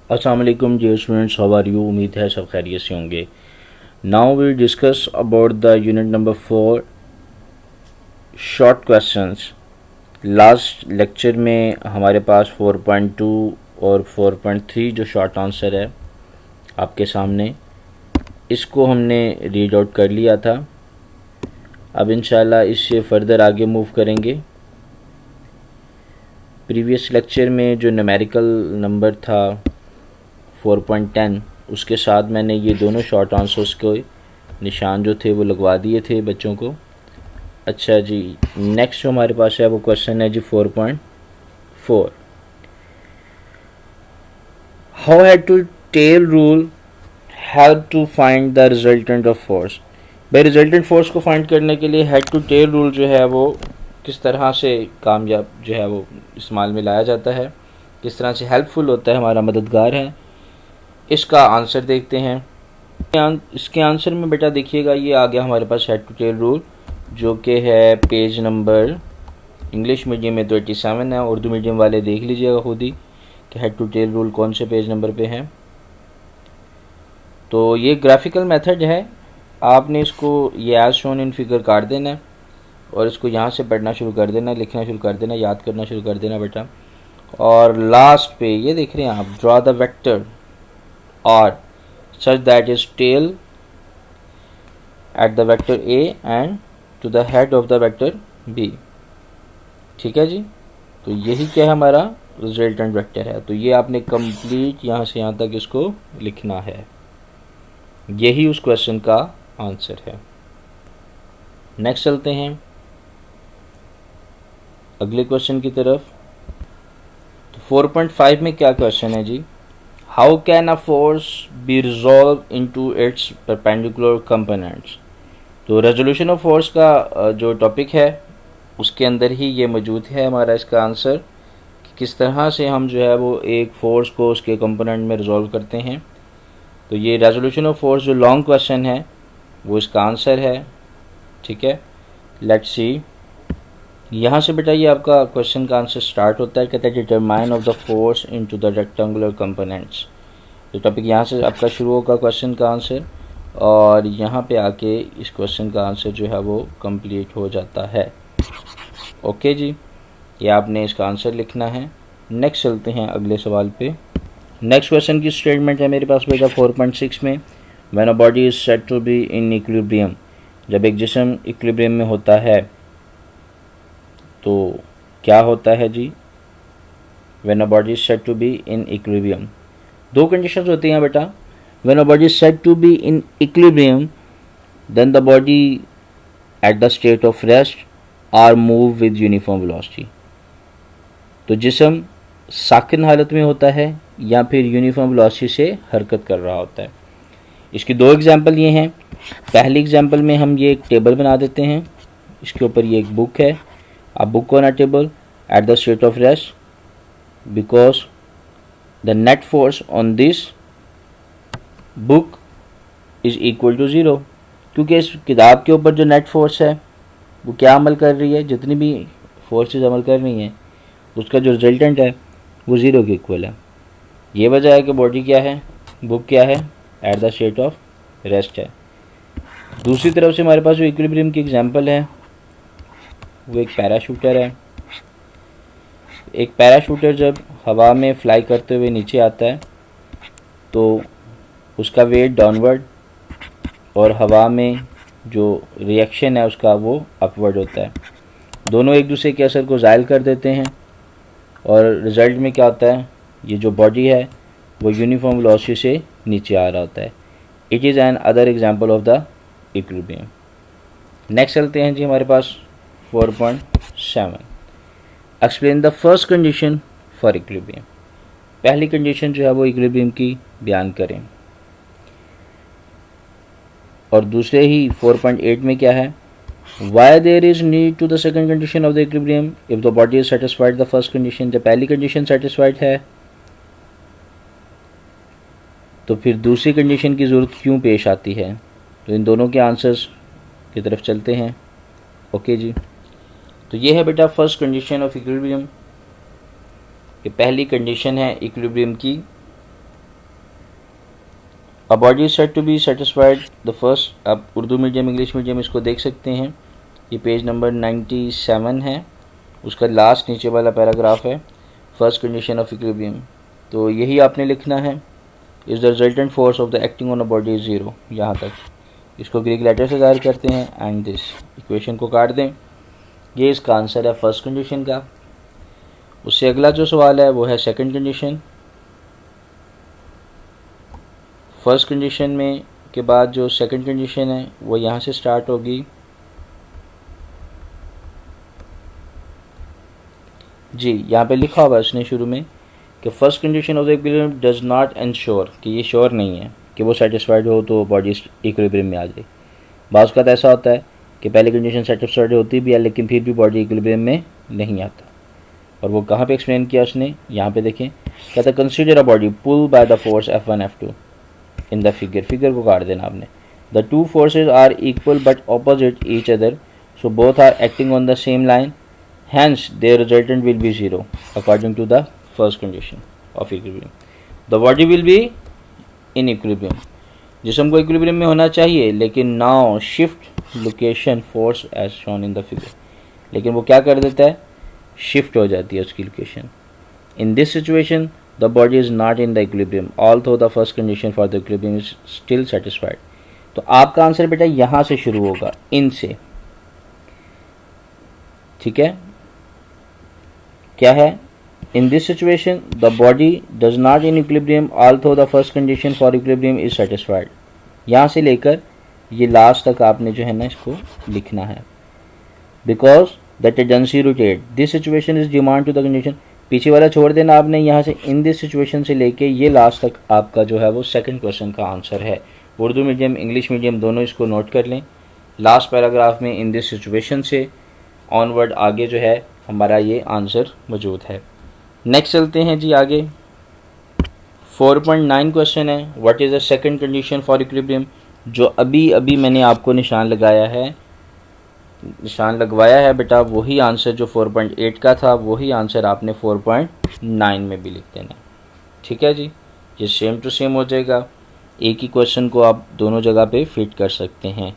अस्सलाम वालेकुम dear students, how are you. उम्मीद है सब खैरियत से होंगे। Now we discuss about the unit number 4 short questions. Last lecture में हमारे पास 4.2 और 4.3 जो शॉर्ट आंसर है आपके सामने, इसको हमने रीड आउट कर लिया था। अब इंशाल्लाह इससे फर्दर आगे मूव करेंगे। प्रीवियस लेक्चर में जो न्यूमेरिकल नंबर था 4.10, उसके साथ मैंने ये दोनों शॉर्ट आंसर्स को निशान जो थे वो लगवा दिए थे बच्चों को। अच्छा जी, नेक्स्ट जो हमारे पास है वो क्वेश्चन है जी 4.4। How head to tail rule help to find the resultant of force. भाई रिजल्टेंट फोर्स को फाइंड करने के लिए हेड टू टेल रूल जो है वो किस तरह से कामयाब जो है वो इस्तेमाल में लाया जाता है, किस तरह से हेल्पफुल होता है, हमारा मददगार है, इसका आंसर देखते हैं। इसके आंसर में बेटा देखिएगा ये आ गया हमारे पास हेड टू टेल रूल, जो कि है पेज नंबर, इंग्लिश मीडियम में तो 87 है, उर्दू मीडियम वाले देख लीजिएगा खुद ही कि हेड टू टेल रूल कौन से पेज नंबर पे है। तो ये ग्राफिकल मेथड है, आपने इसको ये एज शोन इन फिगर काट देना है और इसको यहाँ से पढ़ना शुरू कर देना, लिखना शुरू कर देना, याद करना शुरू कर देना बेटा। और लास्ट पे ये देख रहे हैं आप, draw the vector or such that is tail at the vector A and to the head of the vector B। ठीक है जी, तो यही क्या है हमारा रिजल्टेंट वेक्टर है। तो ये आपने कंप्लीट यहाँ से यहाँ तक इसको लिखना है, यही उस क्वेश्चन का आंसर है। नेक्स्ट चलते हैं अगले क्वेश्चन की तरफ। तो 4.5 में क्या क्वेश्चन है जी, how can a force be resolve into its perpendicular components. तो रेजोल्यूशन ऑफ फोर्स का जो टॉपिक है उसके अंदर ही ये मौजूद है हमारा इसका आंसर, कि किस तरह से हम जो है वो एक फोर्स को उसके कंपोनेंट में रिजॉल्व करते हैं। तो ये रेजोल्यूशन ऑफ फोर्स जो लॉन्ग क्वेश्चन है वो इसका आंसर है। ठीक है, लेट्स सी। यहाँ से बेटा ये आपका क्वेश्चन का आंसर स्टार्ट होता है, कहता है determine of the force into the rectangular components. तो टॉपिक यहाँ से आपका शुरू होगा क्वेश्चन का आंसर, और यहाँ पे आके इस क्वेश्चन का आंसर जो है वो कंप्लीट हो जाता है। ओके जी, ये आपने इसका आंसर लिखना है। नेक्स्ट चलते हैं अगले सवाल पे। नेक्स्ट क्वेश्चन की स्टेटमेंट है मेरे पास बेटा 4.6 में, when a body is said to be in equilibrium. जब एक जिस्म इक्विलिब्रियम में होता है तो क्या होता है जी, when a body is said to be in equilibrium. दो कंडीशंस होती हैं बेटा। When a body is said to be in equilibrium then the body at the state of rest or move with uniform velocity. तो जिस्म साकिन हालत में होता है या फिर यूनिफॉर्म वेलोसिटी से हरकत कर रहा होता है। इसकी दो एग्जांपल ये हैं। पहली एग्जांपल में हम ये एक टेबल बना देते हैं, इसके ऊपर ये एक बुक है, a book on a table at the state of rest because the net force on this book is equal to 0। क्योंकि इस किताब के ऊपर जो नेट फोर्स है वो क्या अमल कर रही है, जितनी भी फोर्सेस अमल कर रही हैं उसका जो रिजल्टेंट है वो 0 के इक्वल है। ये वजह है कि बॉडी क्या है, बुक क्या है, eight the state of rest है। दूसरी तरफ से हमारे पास जो इक्विलिब्रियम की एग्जांपल है वो एक पैराशूटर है। एक पैराशूटर जब हवा में फ्लाई करते हुए नीचे आता है तो उसका वेट डाउनवर्ड और हवा में जो रिएक्शन है उसका वो अपवर्ड होता है। दोनों एक दूसरे के असर को ज़ायल कर देते हैं और रिज़ल्ट में क्या होता है, ये जो बॉडी है वो यूनिफॉर्म वेलोसिटी से नीचे आ रहा होता है। It is an other example of the equilibrium. Next चलते हैं जी हमारे पास 4.7, explain the first condition for equilibrium. पहली कंडीशन जो है वो इक्विलिब्रियम की बयान करें। और दूसरे ही 4.8 में क्या है, why there is need to the second condition of the equilibrium if the body is satisfied the first condition. जब पहली कंडीशन सेटिस्फाइड है तो फिर दूसरी कंडीशन की ज़रूरत क्यों पेश आती है। तो इन दोनों के आंसर्स की तरफ चलते हैं। ओके जी, तो ये है बेटा फर्स्ट कंडीशन ऑफ इक्विलिब्रियम। ये पहली कंडीशन है इक्विलिब्रियम की a body is said to be satisfied the first, आप उर्दू मीडियम इंग्लिश मीडियम इसको देख सकते हैं, ये पेज नंबर 97 है, उसका लास्ट नीचे वाला पैराग्राफ है, फर्स्ट कंडीशन ऑफ इक्विलिब्रियम। तो यही आपने लिखना है, is the resultant force of the acting on a body is zero, यहाँ तक इसको ग्रीक लेटर से ज़ाहिर करते हैं एंड दिस इक्वेशन को काट दें। ये इसका आंसर है फर्स्ट कंडीशन का। उससे अगला जो सवाल है वो है सेकंड कंडीशन। फर्स्ट कंडीशन में के बाद जो सेकंड कंडीशन है वो यहाँ से स्टार्ट होगी। जी यहाँ पे लिखा हुआ है उसने शुरू में कि first condition of the equilibrium does not ensure, कि ये श्योर नहीं है कि वो सेटिस्फाइड हो तो बॉडी इक्विलिब्रियम में आ जाए। बाज़ का ऐसा होता है कि पहली कंडीशन सेटिस्फाइड होती भी है लेकिन फिर भी बॉडी इक्विलिब्रियम में नहीं आता। और वो कहाँ पे एक्सप्लेन किया उसने, यहाँ पे देखें, कहता है consider a body pull by the force F1 F2 in the figure को काट देना आपने। The two forces are equal but opposite each other, so both are acting on the same line, hence their resultant will be zero according to the first condition of equilibrium. The body will be in equilibrium, जिस्म को equilibrium में होना चाहिए लेकिन now shift location force as shown in the figure, लेकिन वो क्या कर देता है, शिफ्ट हो जाती है उसकी location. In this situation the body is not in the equilibrium although the first condition for the equilibrium is still satisfied. तो आपका आंसर बेटा यहाँ से शुरू होगा, इन से, ठीक है। क्या है, in this situation the body does not in equilibrium although the first condition for equilibrium is satisfied. यहाँ से लेकर ये लास्ट तक आपने जो है ना इसको लिखना है। Because the tendency rotate this situation is demand to the condition, पीछे वाला छोड़ देना आपने, यहाँ से इन दिस सिचुएशन से लेके ये लास्ट तक आपका जो है वो सेकंड क्वेश्चन का आंसर है। उर्दू मीडियम इंग्लिश मीडियम दोनों इसको नोट कर लें। लास्ट पैराग्राफ में इन दिस सिचुएशन से ऑनवर्ड आगे जो है हमारा ये आंसर मौजूद है। नेक्स्ट चलते हैं जी आगे। 4.9 क्वेश्चन है, what is the second condition for equilibrium. जो अभी अभी मैंने आपको निशान लगवाया है बेटा, वही आंसर जो 4.8 का था वही आंसर आपने 4.9 में भी लिख देना, ठीक है जी। ये सेम टू सेम हो जाएगा, एक ही क्वेश्चन को आप दोनों जगह पे फिट कर सकते हैं।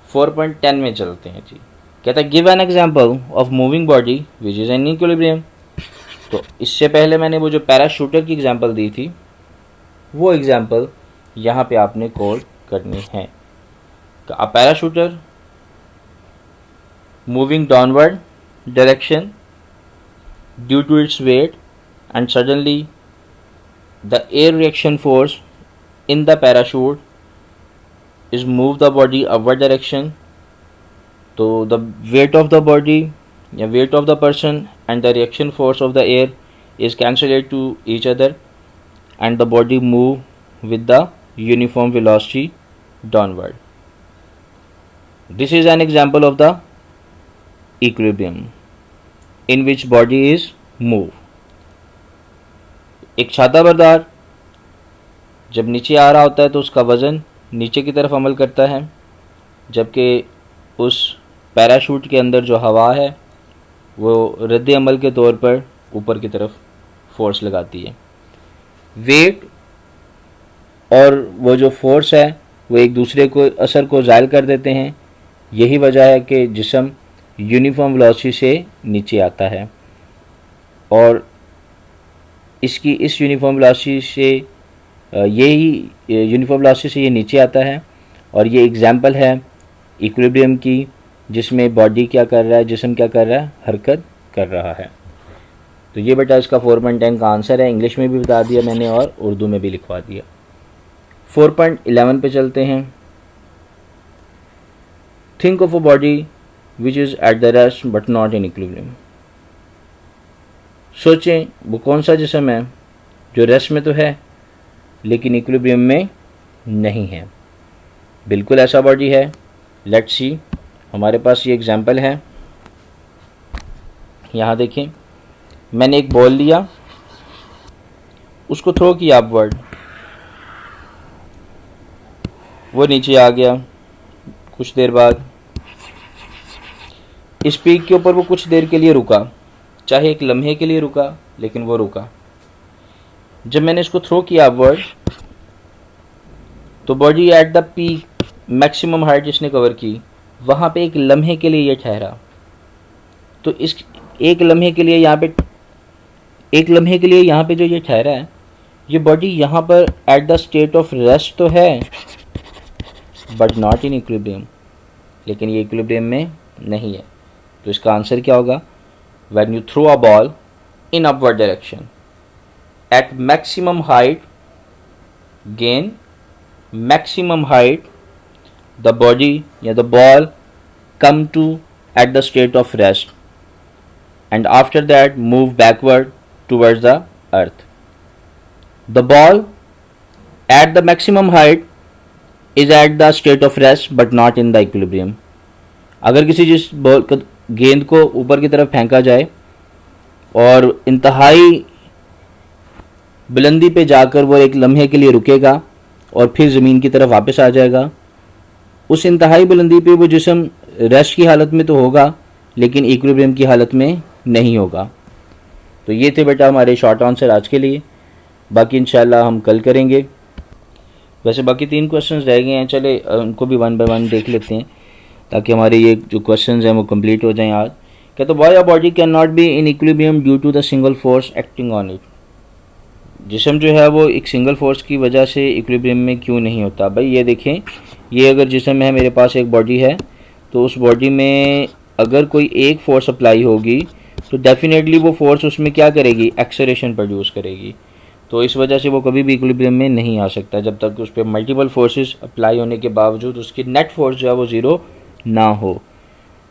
4.10 में चलते हैं जी। कहता है give an example of moving body which is in equilibrium. तो इससे पहले मैंने वो जो पैराशूटर की एग्जांपल दी थी वो एग्जांपल यहाँ पे आपने कोड करनी है। अ parachuter moving downward direction due to its weight and suddenly the air reaction force in the parachute is move the body upward direction. So the weight of the body, the weight of the person and the reaction force of the air is cancelled to each other and the body move with the uniform velocity downward. This is an example of the equilibrium in which body is move. एक छाता बरदार जब नीचे आ रहा होता है तो उसका वज़न नीचे की तरफ अमल करता है, जबकि उस पैराशूट के अंदर जो हवा है वो रद्द अमल के तौर पर ऊपर की तरफ फोर्स लगाती है। वेट और वो जो फोर्स है वो एक दूसरे को असर को ज़ायल कर देते हैं। यही वजह है कि जिस्म यूनिफॉर्म वेलोसिटी से नीचे आता है और इसकी इस यूनिफॉर्म वेलोसिटी से यूनिफॉर्म वेलोसिटी से ये नीचे आता है। और ये एग्जांपल है इक्विलिब्रियम की, जिसमें बॉडी क्या कर रहा है, जिस्म क्या कर रहा है, हरकत कर रहा है। तो ये बेटा इसका 4.10 का आंसर है। इंग्लिश में भी बता दिया मैंने और उर्दू में भी लिखवा दिया। 4.11 पे चलते हैं। Think of a body which is at the rest but not in equilibrium. सोचें वो कौन सा जिस्म है जो रेस्ट में तो है लेकिन इक्विलिब्रियम में नहीं है। बिल्कुल ऐसा बॉडी है। लेट्स सी, हमारे पास ये एग्जांपल है। यहाँ देखें, मैंने एक बॉल लिया, उसको थ्रो किया अपवर्ड, वो नीचे आ गया। कुछ देर बाद इस पीक के ऊपर वो कुछ देर के लिए रुका, चाहे एक लम्हे के लिए रुका, लेकिन वो रुका। जब मैंने इसको थ्रो किया अपवर्ड तो body at the peak maximum height जिसने कवर की, वहाँ पे एक लम्हे के लिए ये ठहरा। तो इस एक लम्हे के लिए यहाँ पे जो ये ठहरा है, ये बॉडी यहाँ पर eight the state of rest तो है बट नॉट इन इक्विलिब्रियम, लेकिन ये इक्विलिब्रियम में नहीं है। तो इसका आंसर क्या होगा? When you throw a ball in upward direction at maximum height, gain maximum height, the body या the ball come to at the state of rest and after that move backward towards the earth. The ball at the maximum height is at the state of rest but not in the equilibrium. अगर किसी जिस ball गेंद को ऊपर की तरफ फेंका जाए और इंतहाई बुलंदी पे जाकर वो एक लम्हे के लिए रुकेगा और फिर ज़मीन की तरफ वापस आ जाएगा, उस इंतहाई बुलंदी पे वो जिस्म रेस्ट की हालत में तो होगा लेकिन इक्विलिब्रियम की हालत में नहीं होगा। तो ये थे बेटा हमारे शॉर्ट आंसर आज के लिए, बाकी इंशाल्लाह हम कल करेंगे। वैसे बाकी 3 क्वेश्चंस रह गए हैं, चले उनको भी 1 बाय 1 देख लेते हैं ताकि हमारे ये जो क्वेश्चंस हैं वो कंप्लीट हो जाएं आज। क्या तो why a body can not be in equilibrium due to the single force acting on it. जिस्म जो है वो एक सिंगल फोर्स की वजह से इक्विलिब्रियम में क्यों नहीं होता? भाई ये देखें, ये अगर जिस्म है, मेरे पास एक बॉडी है, तो उस बॉडी में अगर कोई एक फोर्स अप्लाई होगी तो डेफिनेटली वो फोर्स उसमें क्या करेगी? एक्सेलरेशन प्रोड्यूस करेगी। तो इस वजह से वो कभी भी इक्विलिब्रियम में नहीं आ सकता जब तक उस पर मल्टीपल फोर्सेस अप्लाई होने के बावजूद उसकी नेट फोर्स जो है वो ज़ीरो ना हो।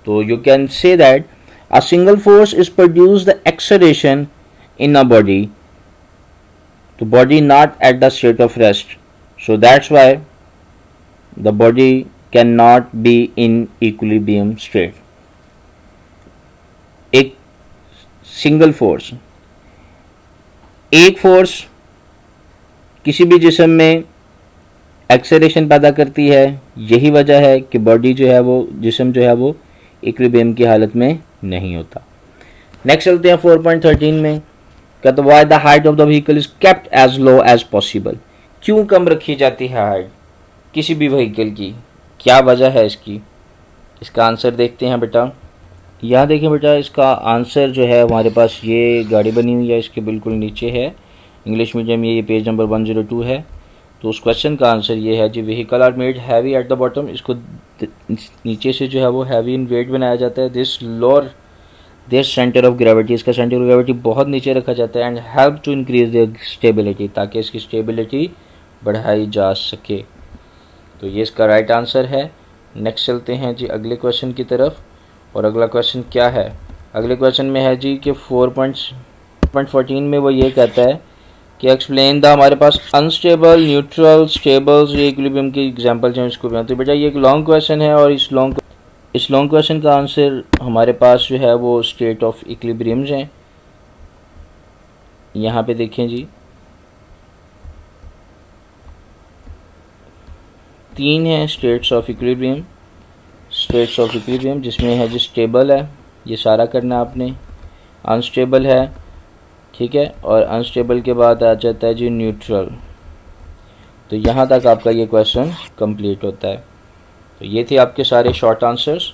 तो you can say that a single force is produce the acceleration in a body, तो body not at the state of rest, so that's why the body cannot be in equilibrium state. एक single force, एक force किसी भी जिस्म में acceleration पैदा करती है, यही वजह है कि बॉडी जो है वो जिस्म जो है वो इक्विलिब्रियम की हालत में नहीं होता। नेक्स्ट चलते हैं 4.13 में। कहते why the height of the vehicle is kept as low as possible. क्यों कम रखी जाती है हाइट किसी भी व्हीकल की, क्या वजह है इसकी? इसका आंसर देखते हैं बेटा। यहाँ देखें बेटा, इसका आंसर जो है हमारे पास ये गाड़ी बनी हुई है, इसके बिल्कुल नीचे है, इंग्लिश मीडियम ये पेज नंबर 102 है। तो उस क्वेश्चन का आंसर ये है जी, vehicle are made heavy at the bottom, इसको नीचे से जो है वो हैवी इन वेट बनाया जाता है। This lower their centre of gravity, इसका सेंटर ऑफ ग्रेविटी बहुत नीचे रखा जाता है। And help to increase their stability, ताकि इसकी स्टेबिलिटी बढ़ाई जा सके। तो ये इसका राइट आंसर है। नेक्स्ट चलते हैं जी अगले क्वेश्चन की तरफ। और अगला क्वेश्चन क्या है? अगले क्वेश्चन में है जी कि 4.14 में वो ये कहता है कि एक्सप्लेन द, हमारे पास अनस्टेबल, न्यूट्रल, स्टेबल्स, ये इक्विलिब्रियम की एग्जांपल जो इसको भी। तो बेटा ये एक लॉन्ग क्वेश्चन है और इस लॉन्ग क्वेश्चन का आंसर हमारे पास जो है वो स्टेट ऑफ इक्विलिब्रियम्स हैं। यहाँ पे देखें जी, 3 हैं states of equilibrium. States of equilibrium जिसमें है जी स्टेबल है, ये सारा करना आपने, अनस्टेबल है, ठीक है, और अनस्टेबल के बाद आ जाता है जी न्यूट्रल। तो यहाँ तक आपका ये क्वेश्चन कंप्लीट होता है। तो ये थे आपके सारे शॉर्ट आंसर्स।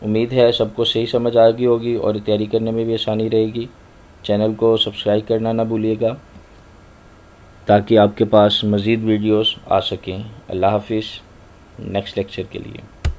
उम्मीद है सबको सही समझ आ गई होगी और तैयारी करने में भी आसानी रहेगी। चैनल को सब्सक्राइब करना ना भूलिएगा ताकि आपके पास मज़ीद वीडियोस आ सकें। अल्लाह हाफिज़। नेक्स्ट लेक्चर के लिए।